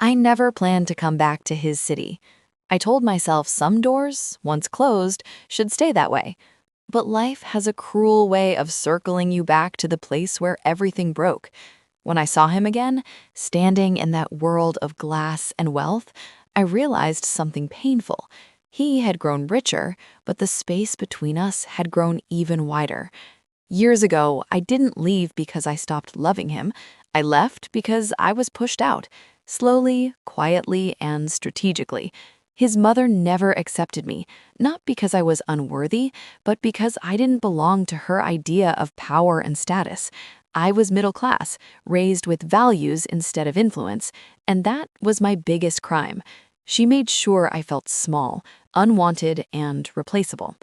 I never planned to come back to his city. I told myself some doors, once closed, should stay that way. But life has a cruel way of circling you back to the place where everything broke. When I saw him again, standing in that world of glass and wealth, I realized something painful. He had grown richer, but the space between us had grown even wider. Years ago, I didn't leave because I stopped loving him. I left because I was pushed out, slowly, quietly, and strategically. His mother never accepted me, not because I was unworthy, but because I didn't belong to her idea of power and status. I was middle class, raised with values instead of influence, and that was my biggest crime. She made sure I felt small, unwanted, and replaceable.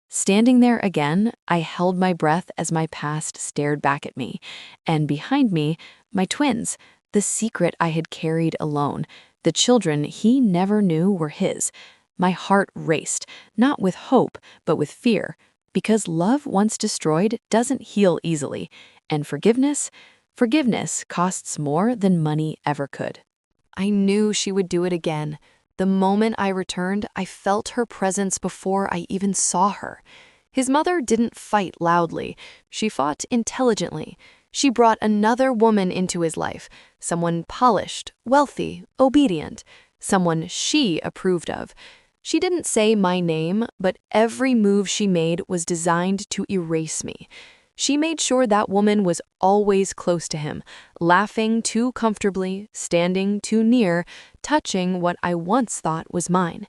Standing there again, I held my breath as my past stared back at me, and behind me, my twins, the secret I had carried alone, the children he never knew were his. My heart raced, not with hope, but with fear, because love once destroyed doesn't heal easily, and forgiveness costs more than money ever could. I knew she would do it again. The moment I returned, I felt her presence before I even saw her. His mother didn't fight loudly. She fought intelligently. She brought another woman into his life, someone polished, wealthy, obedient, someone she approved of. She didn't say my name, but every move she made was designed to erase me. She made sure that woman was always close to him, laughing too comfortably, standing too near, touching what I once thought was mine.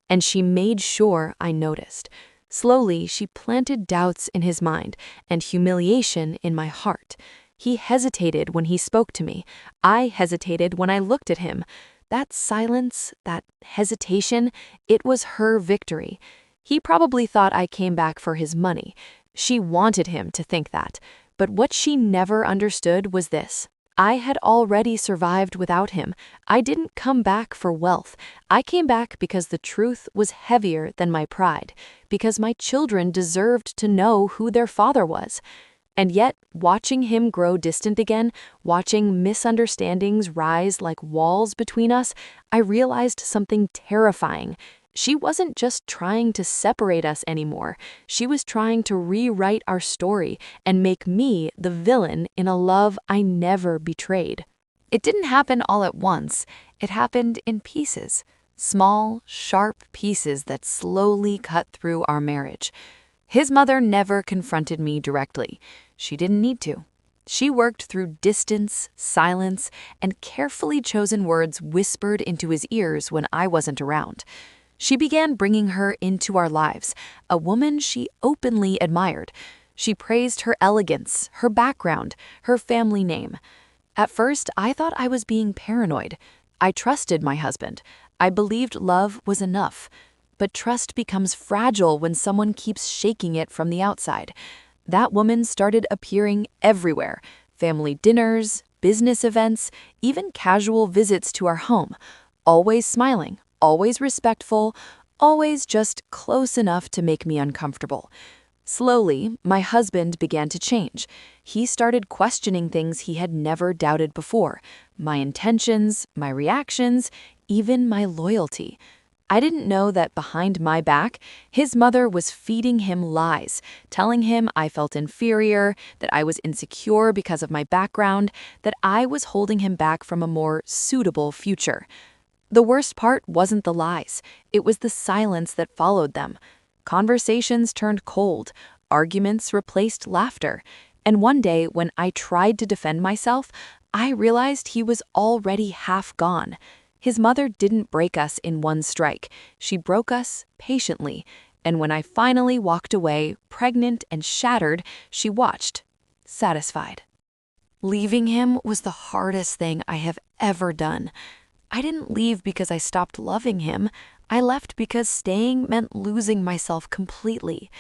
And she made sure I noticed. Slowly, she planted doubts in his mind and humiliation in my heart. He hesitated when he spoke to me. I hesitated when I looked at him. That silence, that hesitation, it was her victory. He probably thought I came back for his money. She wanted him to think that. But what she never understood was this. I had already survived without him. I didn't come back for wealth. I came back because the truth was heavier than my pride, because my children deserved to know who their father was. And yet, watching him grow distant again, watching misunderstandings rise like walls between us, I realized something terrifying. She wasn't just trying to separate us anymore. She was trying to rewrite our story and make me the villain in a love I never betrayed. It didn't happen all at once. It happened in pieces. Small, sharp pieces that slowly cut through our marriage. His mother never confronted me directly. She didn't need to. She worked through distance, silence, and carefully chosen words whispered into his ears when I wasn't around. She began bringing her into our lives, a woman she openly admired. She praised her elegance, her background, her family name. At first, I thought I was being paranoid. I trusted my husband. I believed love was enough. But trust becomes fragile when someone keeps shaking it from the outside. That woman started appearing everywhere. Family dinners, business events, even casual visits to our home. Always smiling, always respectful, always just close enough to make me uncomfortable. Slowly, my husband began to change. He started questioning things he had never doubted before. My intentions, my reactions, even my loyalty. I didn't know that behind my back, his mother was feeding him lies, telling him I felt inferior, that I was insecure because of my background, that I was holding him back from a more suitable future. The worst part wasn't the lies. It was the silence that followed them. Conversations turned cold, arguments replaced laughter, and one day when I tried to defend myself, I realized he was already half gone. His mother didn't break us in one strike. She broke us patiently, and when I finally walked away, pregnant and shattered, she watched, satisfied. Leaving him was the hardest thing I have ever done. I didn't leave because I stopped loving him. I left because staying meant losing myself completely.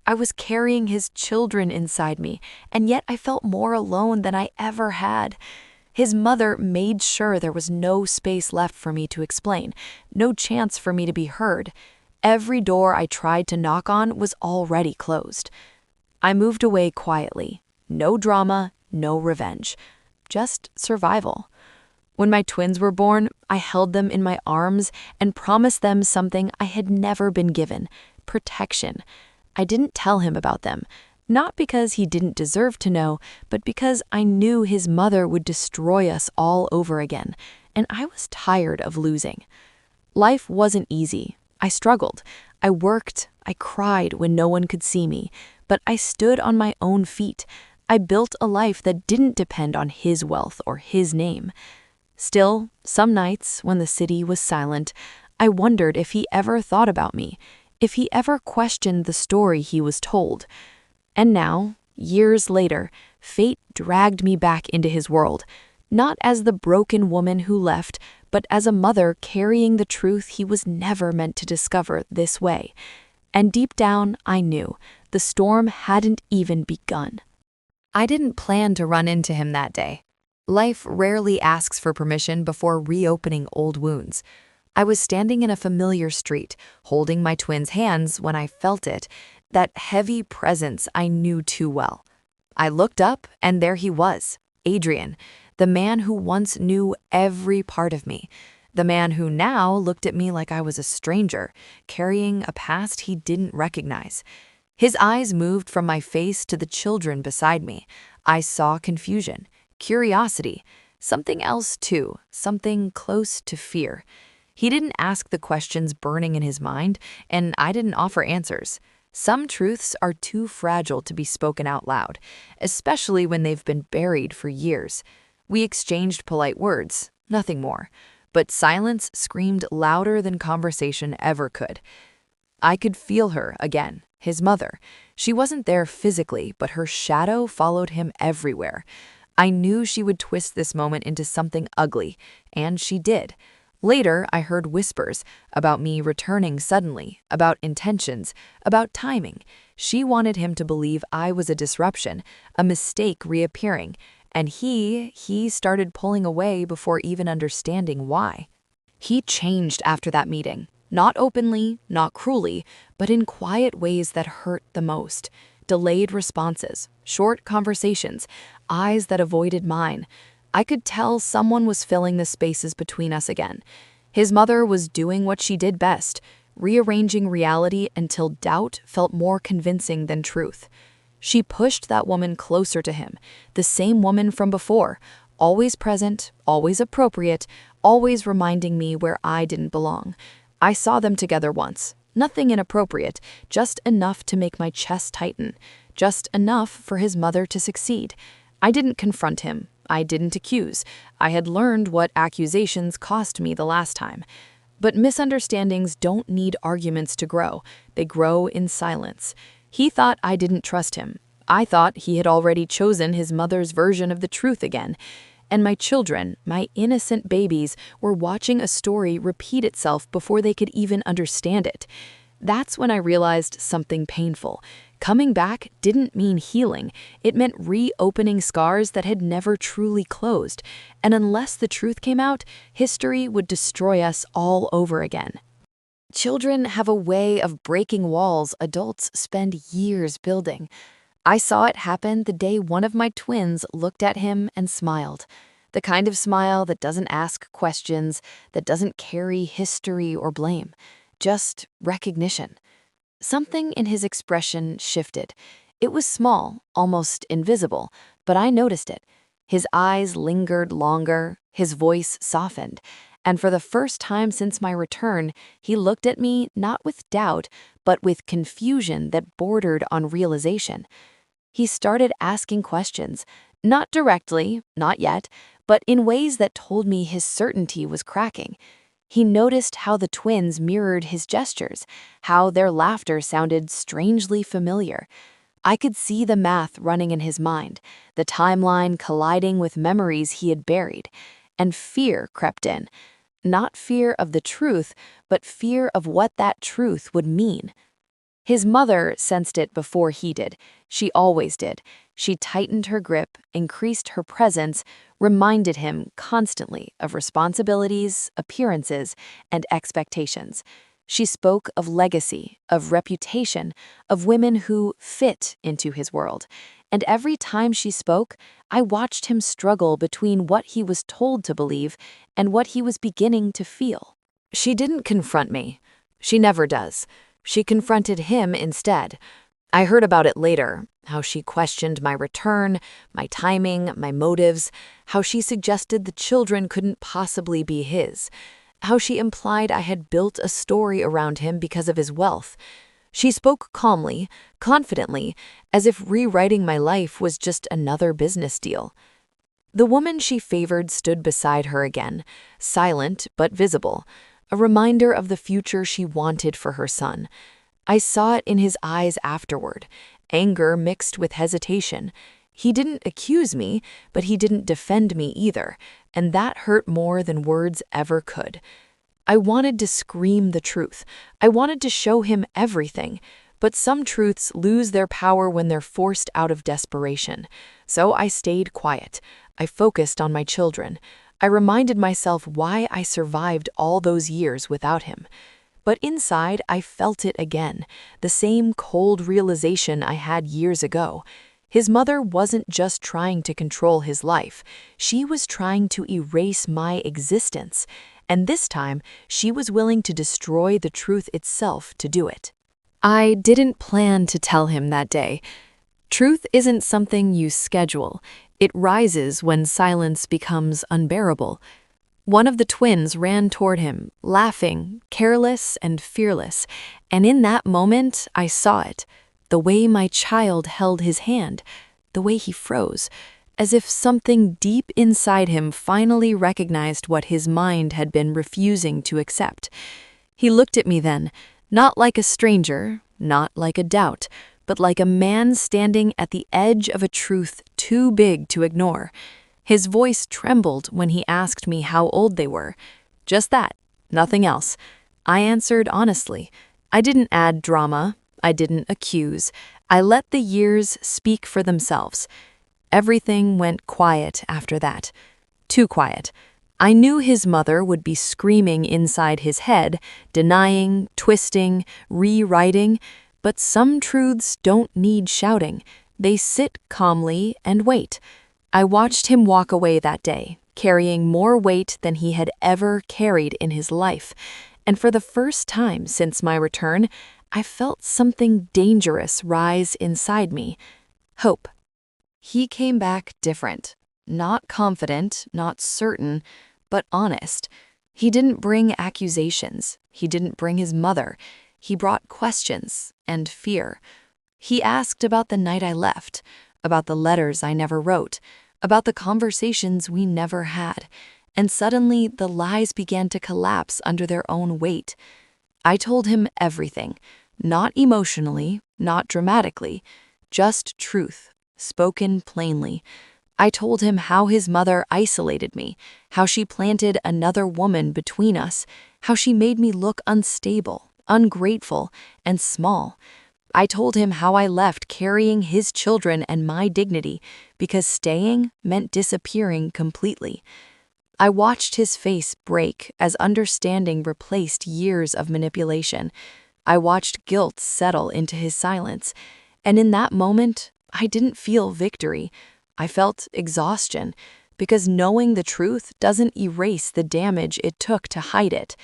I was carrying his children inside me, and yet I felt more alone than I ever had. His mother made sure there was no space left for me to explain, no chance for me to be heard. Every door I tried to knock on was already closed. I moved away quietly. No drama, no revenge. Just survival. When my twins were born, I held them in my arms and promised them something I had never been given: protection. I didn't tell him about them, not because he didn't deserve to know, but because I knew his mother would destroy us all over again, and I was tired of losing. Life wasn't easy. I struggled. I worked. I cried when no one could see me, but I stood on my own feet. I built a life that didn't depend on his wealth or his name. Still, some nights, when the city was silent, I wondered if he ever thought about me, if he ever questioned the story he was told. And now, years later, fate dragged me back into his world, not as the broken woman who left, but as a mother carrying the truth he was never meant to discover this way. And deep down, I knew the storm hadn't even begun. I didn't plan to run into him that day. Life rarely asks for permission before reopening old wounds. I was standing in a familiar street, holding my twins' hands when I felt it, that heavy presence I knew too well. I looked up, and there he was, Adrian, the man who once knew every part of me, the man who now looked at me like I was a stranger, carrying a past he didn't recognize. His eyes moved from my face to the children beside me. I saw confusion, curiosity, something else too, something close to fear. He didn't ask the questions burning in his mind, and I didn't offer answers. Some truths are too fragile to be spoken out loud, especially when they've been buried for years. We exchanged polite words, nothing more, but silence screamed louder than conversation ever could. I could feel her again, his mother. She wasn't there physically, but her shadow followed him everywhere. I knew she would twist this moment into something ugly, and she did. Later, I heard whispers about me returning suddenly, about intentions, about timing. She wanted him to believe I was a disruption, a mistake reappearing, and he started pulling away before even understanding why. He changed after that meeting. Not openly, not cruelly, but in quiet ways that hurt the most. Delayed responses, short conversations, eyes that avoided mine. I could tell someone was filling the spaces between us again. His mother was doing what she did best, rearranging reality until doubt felt more convincing than truth. She pushed that woman closer to him, the same woman from before, always present, always appropriate, always reminding me where I didn't belong. I saw them together once. Nothing inappropriate, just enough to make my chest tighten, just enough for his mother to succeed. I didn't confront him. I didn't accuse. I had learned what accusations cost me the last time. But misunderstandings don't need arguments to grow. They grow in silence. He thought I didn't trust him. I thought he had already chosen his mother's version of the truth again. And my children, my innocent babies, were watching a story repeat itself before they could even understand it. That's when I realized something painful. Coming back didn't mean healing. It meant reopening scars that had never truly closed. And unless the truth came out, history would destroy us all over again. Children have a way of breaking walls adults spend years building. I saw it happen the day one of my twins looked at him and smiled. The kind of smile that doesn't ask questions, that doesn't carry history or blame, just recognition. Something in his expression shifted. It was small, almost invisible, but I noticed it. His eyes lingered longer, his voice softened, and for the first time since my return, he looked at me not with doubt, but with confusion that bordered on realization. He started asking questions, not directly, not yet, but in ways that told me his certainty was cracking. He noticed how the twins mirrored his gestures, how their laughter sounded strangely familiar. I could see the math running in his mind, the timeline colliding with memories he had buried, and fear crept in. Not fear of the truth, but fear of what that truth would mean. His mother sensed it before he did. She always did. She tightened her grip, increased her presence, reminded him constantly of responsibilities, appearances, and expectations. She spoke of legacy, of reputation, of women who fit into his world. and every time she spoke, I watched him struggle between what he was told to believe and what he was beginning to feel. She didn't confront me. She never does. She confronted him instead. I heard about it later, how she questioned my return, my timing, my motives, how she suggested the children couldn't possibly be his, how she implied I had built a story around him because of his wealth. She spoke calmly, confidently, as if rewriting my life was just another business deal. The woman she favored stood beside her again, silent but visible, a reminder of the future she wanted for her son. I saw it in his eyes afterward, anger mixed with hesitation. He didn't accuse me, but he didn't defend me either, and that hurt more than words ever could. I wanted to scream the truth. I wanted to show him everything, but some truths lose their power when they're forced out of desperation. So I stayed quiet. I focused on my children. I reminded myself why I survived all those years without him. But inside, I felt it again, the same cold realization I had years ago. His mother wasn't just trying to control his life. She was trying to erase my existence. And this time, she was willing to destroy the truth itself to do it. I didn't plan to tell him that day. Truth isn't something you schedule. It rises when silence becomes unbearable. One of the twins ran toward him, laughing, careless and fearless, and in that moment I saw it, the way my child held his hand, the way he froze, as if something deep inside him finally recognized what his mind had been refusing to accept. He looked at me then, not like a stranger, not like a doubt, but like a man standing at the edge of a truth too big to ignore. His voice trembled when he asked me how old they were. Just that, nothing else. I answered honestly. I didn't add drama. I didn't accuse. I let the years speak for themselves. Everything went quiet after that. Too quiet. I knew his mother would be screaming inside his head, denying, twisting, rewriting, but some truths don't need shouting. They sit calmly and wait. I watched him walk away that day, carrying more weight than he had ever carried in his life. And for the first time since my return, I felt something dangerous rise inside me. Hope. He came back different. Not confident, not certain, but honest. He didn't bring accusations. He didn't bring his mother. He brought questions and fear. He asked about the night I left, about the letters I never wrote, about the conversations we never had, and suddenly the lies began to collapse under their own weight. I told him everything, not emotionally, not dramatically, just truth, spoken plainly. I told him how his mother isolated me, how she planted another woman between us, how she made me look unstable, ungrateful, and small. I told him how I left carrying his children and my dignity because staying meant disappearing completely. I watched his face break as understanding replaced years of manipulation. I watched guilt settle into his silence, and in that moment, I didn't feel victory. I felt exhaustion, because knowing the truth doesn't erase the damage it took to hide it.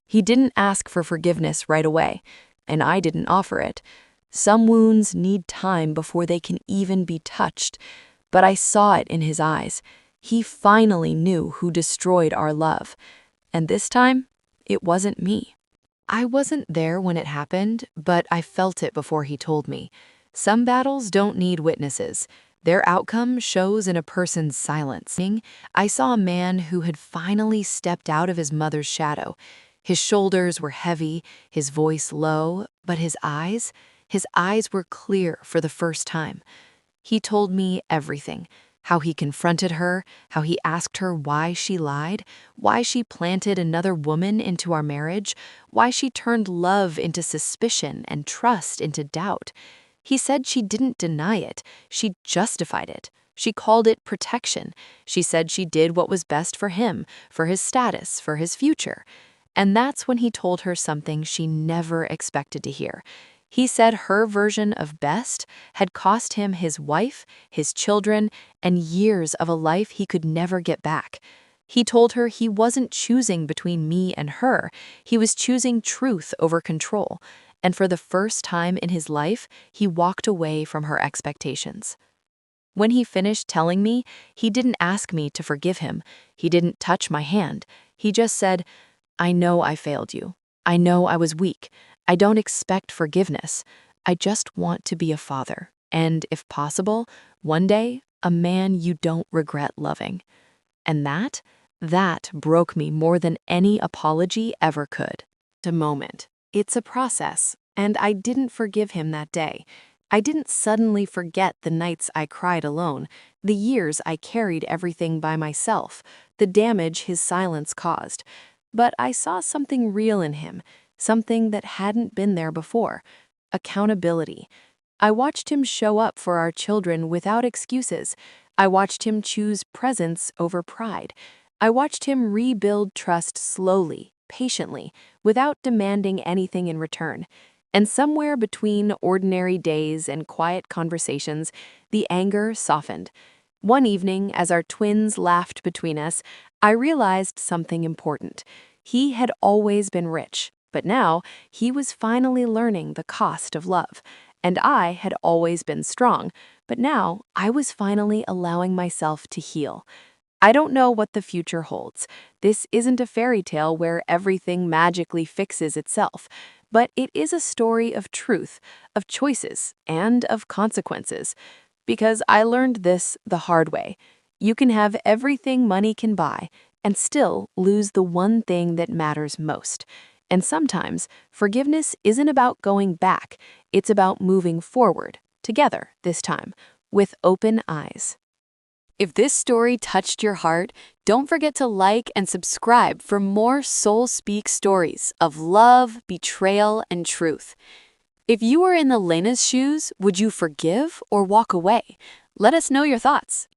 He didn't ask for forgiveness right away, and I didn't offer it. Some wounds need time before they can even be touched, but I saw it in his eyes. He finally knew who destroyed our love, and this time, it wasn't me. I wasn't there when it happened, but I felt it before he told me. Some battles don't need witnesses. Their outcome shows in a person's silence. I saw a man who had finally stepped out of his mother's shadow. His shoulders were heavy, his voice low, but his eyes were clear for the first time. He told me everything. How he confronted her, how he asked her why she lied, why she planted another woman into our marriage, why she turned love into suspicion and trust into doubt. He said she didn't deny it, she justified it. She called it protection. She said she did what was best for him, for his status, for his future. And that's when he told her something she never expected to hear. He said her version of best had cost him his wife, his children, and years of a life he could never get back. He told her he wasn't choosing between me and her, he was choosing truth over control, and for the first time in his life, he walked away from her expectations. When he finished telling me, he didn't ask me to forgive him. He didn't touch my hand. He just said, "I know I failed you. I know I was weak. I don't expect forgiveness. I just want to be a father. And if possible, one day, a man you don't regret loving." And that broke me more than any apology ever could. A moment. It's a process, and I didn't forgive him that day. I didn't suddenly forget the nights I cried alone, the years I carried everything by myself, the damage his silence caused. But I saw something real in him, something that hadn't been there before: accountability. I watched him show up for our children without excuses. I watched him choose presence over pride. I watched him rebuild trust slowly, patiently, without demanding anything in return. And somewhere between ordinary days and quiet conversations, the anger softened. One evening, as our twins laughed between us, I realized something important. He had always been rich, but now he was finally learning the cost of love. And I had always been strong, but now I was finally allowing myself to heal. I don't know what the future holds. This isn't a fairy tale where everything magically fixes itself, but it is a story of truth, of choices, and of consequences. Because I learned this the hard way. You can have everything money can buy and still lose the one thing that matters most. And sometimes forgiveness isn't about going back, it's about moving forward, together this time, with open eyes. If this story touched your heart, don't forget to like and subscribe for more SoulSpeak stories of love, betrayal, and truth. If you were in Elena's shoes, would you forgive or walk away? Let us know your thoughts.